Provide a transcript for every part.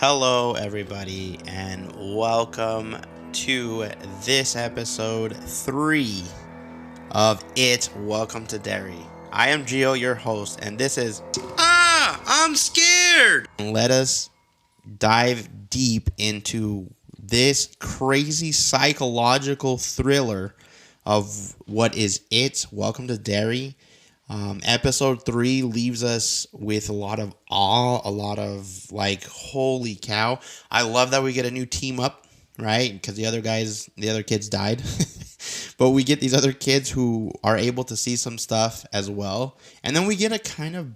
Hello, everybody, and welcome to this episode 3 of It. Welcome to Derry. I am Gio, your host, and this is I'm scared. Let us dive deep into this crazy psychological thriller of what is It. Welcome to Derry. Episode 3 leaves us with a lot of awe, a lot of like, holy cow. I love that we get a new team up, right? Because the other kids died. But we get these other kids who are able to see some stuff as well. And then we get a kind of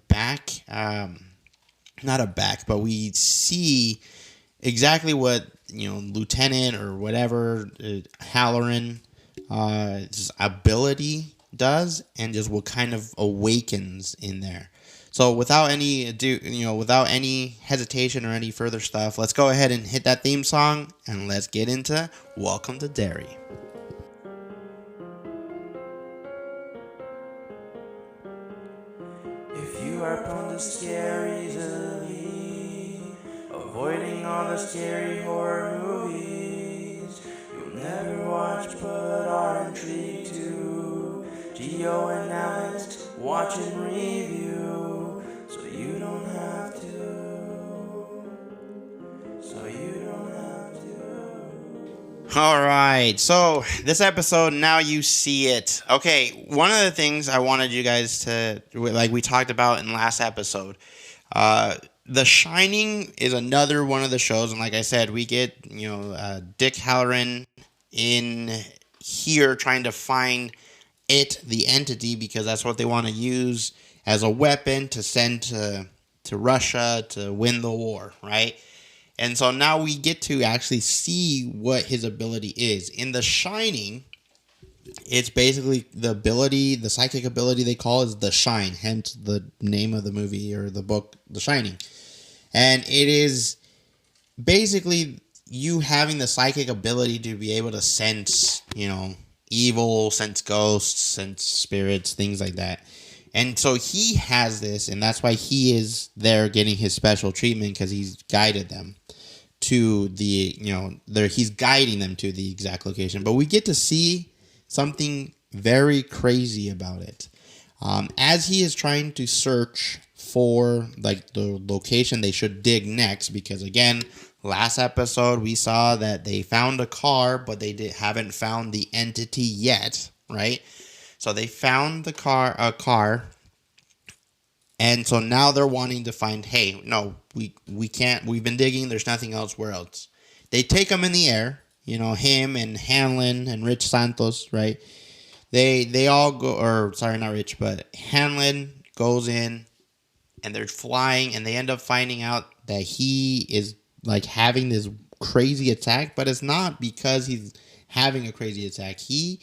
not a back, but we see exactly what, Lieutenant or whatever, Hallorann, his ability does, and just what kind of awakens in there. So without any hesitation or any further stuff, let's go ahead and hit that theme song and let's get into Welcome to Derry. If you are prone to scary easily, avoiding all the scary horror movies, you'll never watch but are intrigued to Geo and Alex watch and review, so you don't have to. All right, so this episode, now you see it. Okay, one of the things I wanted you guys to, like we talked about in last episode, The Shining is another one of the shows, and like I said, we get, Dick Hallorann in here trying to find it, the entity, because that's what they want to use as a weapon to send to Russia to win the war, right? And so now we get to actually see what his ability is. In The Shining, it's basically the psychic ability they call is the Shine, hence the name of the movie or the book, The Shining. And it is basically you having the psychic ability to be able to sense, evil, sense ghosts, sense spirits, things like that. And so he has this, and that's why he is there getting his special treatment, because he's guided them to the, he's guiding them to the exact location. But we get to see something very crazy about it. As he is trying to search for like the location they should dig next, because again, last episode we saw that they found a car, but they haven't found the entity yet, right? So they found a car, and so now they're wanting to find, hey, no, we can't, we've been digging, there's nothing else, where else? They take him in the air, him and Hanlon and Rich Santos, right? They all go, or sorry, not Rich, but Hanlon goes in, and they're flying, and they end up finding out that he is like having this crazy attack, but it's not because he's having a crazy attack. He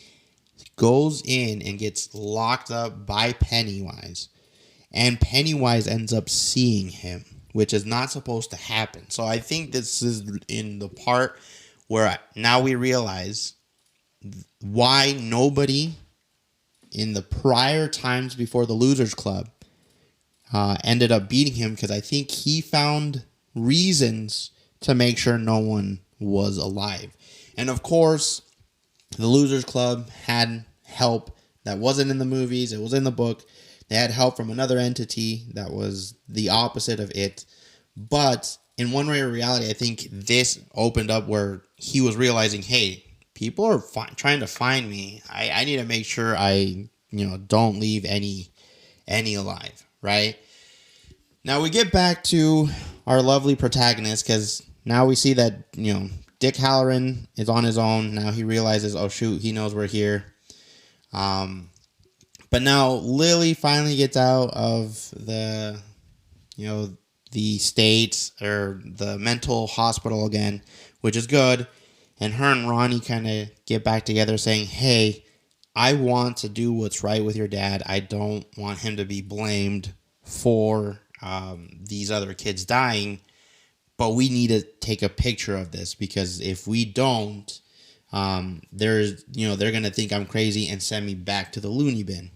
goes in and gets locked up by Pennywise, and Pennywise ends up seeing him, which is not supposed to happen. So I think this is in the part where now we realize why nobody in the prior times before the Losers Club ended up beating him, because I think he found reasons to make sure no one was alive. And of course, the Losers Club had help that wasn't in the movies, it was in the book. They had help from another entity that was the opposite of it. But in one way of reality, I think this opened up where he was realizing, hey, people are trying to find me. I need to make sure I, don't leave any alive, right? Now we get back to our lovely protagonist, because now we see that, Dick Hallorann is on his own. Now he realizes, oh shoot, he knows we're here. But now Lily finally gets out of the, the state or the mental hospital again, which is good. And her and Ronnie kind of get back together saying, hey, I want to do what's right with your dad. I don't want him to be blamed for these other kids dying. But we need to take a picture of this, because if we don't, they're going to think I'm crazy and send me back to the loony bin.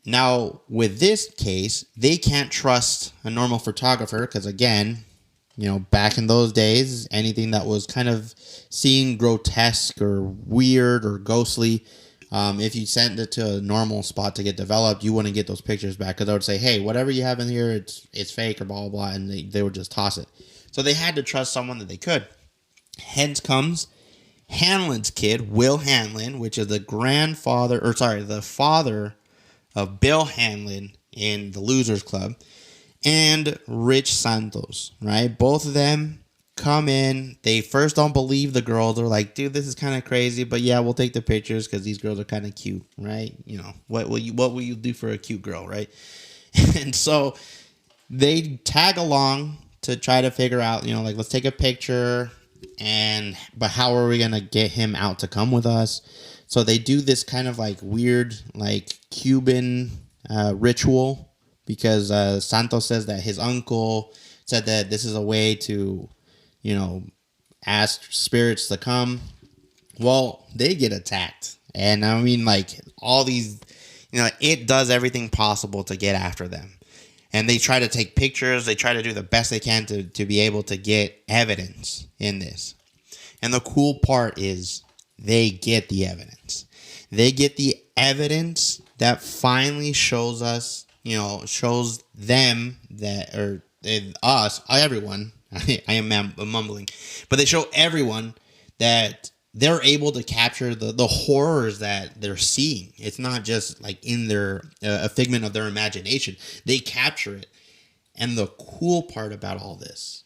Now, with this case, they can't trust a normal photographer because, again, back in those days, anything that was kind of seen grotesque or weird or ghostly, if you sent it to a normal spot to get developed, you wouldn't get those pictures back because I would say, hey, whatever you have in here, it's fake or blah, blah, blah, and they would just toss it. So they had to trust someone that they could. Hence comes Hanlon's kid, Will Hanlon, which is the father of Bill Hanlon in the Losers Club, and Rich Santos, right? Both of them come in. They first don't believe the girls. They're like, dude, this is kind of crazy, but yeah, we'll take the pictures because these girls are kind of cute, right? What will you do for a cute girl, right? And so they tag along to try to figure out, like, let's take a picture, but how are we gonna get him out to come with us? So they do this kind of like weird, like Cuban ritual, because Santos says that his uncle said that this is a way to, ask spirits to come. Well, they get attacked. And I mean, like, all these, it does everything possible to get after them. And they try to take pictures. They try to do the best they can to be able to get evidence in this. And the cool part is they get the evidence. They get the evidence that finally shows us, shows them that, or us, everyone, I am mumbling, but they show everyone that they're able to capture the horrors that they're seeing. It's not just like in their a figment of their imagination. They capture it. And the cool part about all this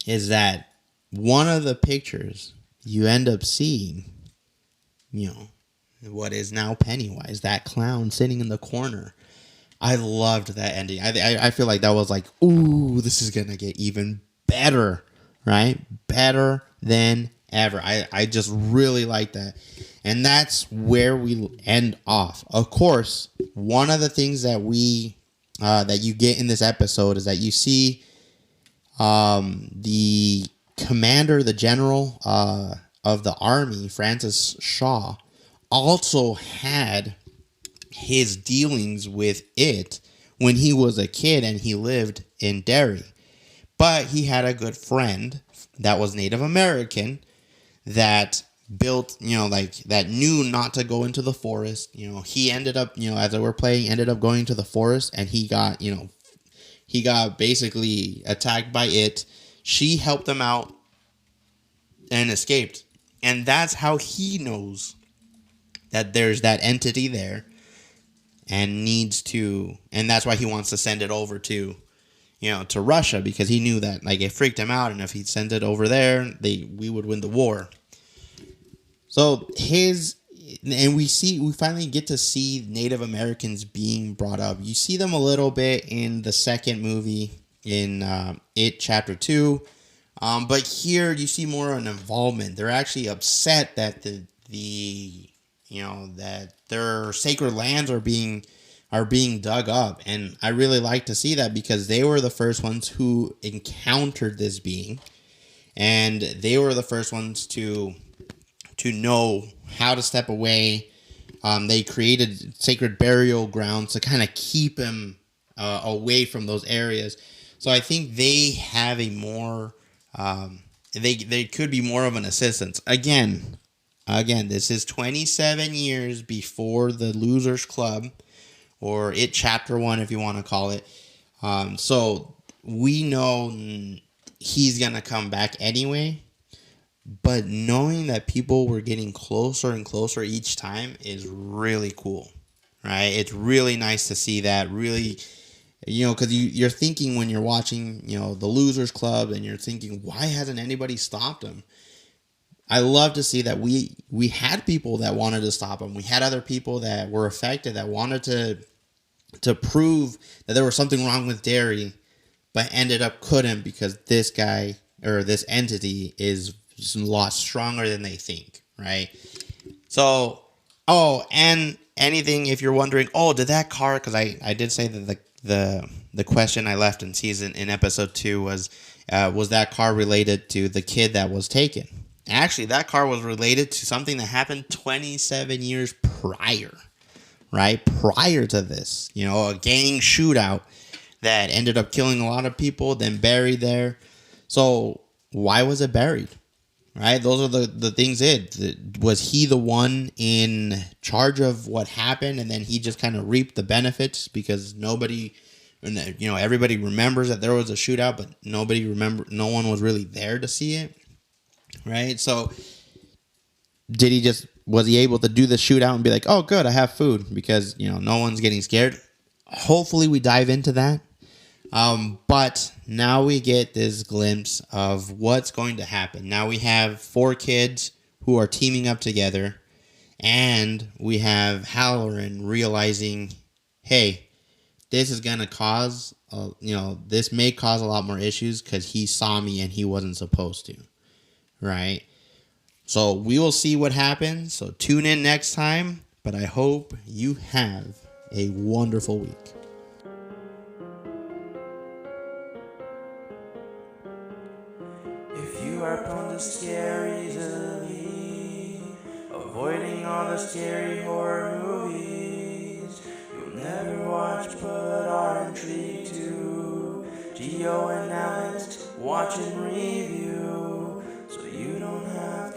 is that one of the pictures you end up seeing, what is now Pennywise, that clown sitting in the corner. I loved that ending. I feel like that was like, ooh, this is going to get even better, right? Better than ever. I just really like that. And that's where we end off. Of course, one of the things that that you get in this episode is that you see the commander, the general of the army, Francis Shaw, also had his dealings with it when he was a kid and he lived in Derry. But he had a good friend that was Native American that built, that knew not to go into the forest. He ended up, as they were playing, ended up going to the forest, and he got basically attacked by it. She helped him out and escaped. And that's how he knows that there's that entity there and that's why he wants to send it over to Russia, because he knew that, like, it freaked him out, and if he sent it over there, we would win the war. So we finally get to see Native Americans being brought up. You see them a little bit in the second movie, in It Chapter 2, but here you see more of an involvement. They're actually upset that that their sacred lands are being dug up, and I really like to see that, because they were the first ones who encountered this being, and they were the first ones to know how to step away. They created sacred burial grounds to kind of keep him away from those areas. So I think they have a more they could be more of an assistance. Again, this is 27 years before the Losers Club, or It Chapter 1, if you want to call it. So we know he's going to come back anyway. But knowing that people were getting closer and closer each time is really cool, right? It's really nice to see that, really, because you're thinking when you're watching, the Losers Club, and you're thinking, why hasn't anybody stopped him? I love to see that we had people that wanted to stop him. We had other people that were affected that wanted to prove that there was something wrong with Derry, but ended up couldn't, because this guy, or this entity, is a lot stronger than they think, right? So, and anything, if you're wondering, did that car, because I did say that the question I left in episode 2 was that car related to the kid that was taken? Actually, that car was related to something that happened 27 years prior, right? Prior to this, a gang shootout that ended up killing a lot of people, then buried there. So why was it buried? Right? Those are the things. Was he the one in charge of what happened, and then he just kind of reaped the benefits because nobody, everybody remembers that there was a shootout, but no one was really there to see it, right? So was he able to do the shootout and be like, oh, good, I have food because, no one's getting scared? Hopefully we dive into that. But now we get this glimpse of what's going to happen. Now we have 4 kids who are teaming up together, and we have Hallorann realizing, hey, this is going to cause, this may cause a lot more issues because he saw me and he wasn't supposed to, right? So we will see what happens. So tune in next time, but I hope you have a wonderful week. If you are prone to scary easily, avoiding all the scary horror movies, you'll never watch but are intrigued to. Gio and Alex watch and review, so you don't have